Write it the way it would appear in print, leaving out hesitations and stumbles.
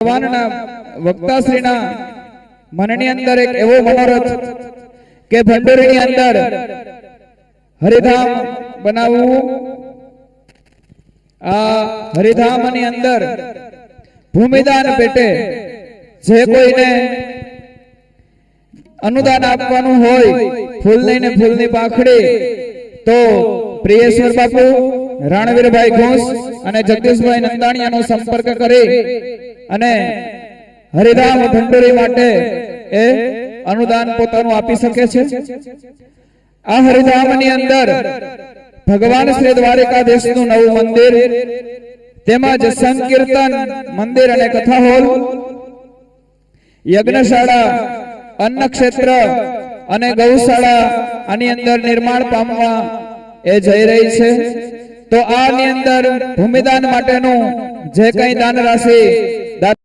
ભગવાનના વક્તાશ્રીના મનની અંદર એક એવો મનોરથ કે ભંડોરીની અંદર હરિધામ બનાવવું, આ હરિધામની અંદર ભૂમિદાન પેટે જે કોઈને અનુદાન આપવાનું હોય, ફૂલ લઈને ફૂલની પાંખડી, તો પ્રિયેશ્વર બાપુ, રાણવીરભાઈ ઘોષ અને જગદીશભાઈ નંદાણીયાનો સંપર્ક કરી અને હરિધામ ભંડોરી માટે એ અનુદાન પોતાનું આપી શકે છે। આ હરિધામની અંદર ભગવાન શ્રી દ્વારકાધીશનું નવું મંદિર, તેમજ સંકીર્તન મંદિર અને કથા હોલ, યજ્ઞશાળા, અન્ન ક્ષેત્ર અને ગૌશાળા આની અંદર નિર્માણ પામવા એ જઈ રહી છે। તો આની અંદર ભૂમિદાન માટેનું જે કંઈ દાન રાશિ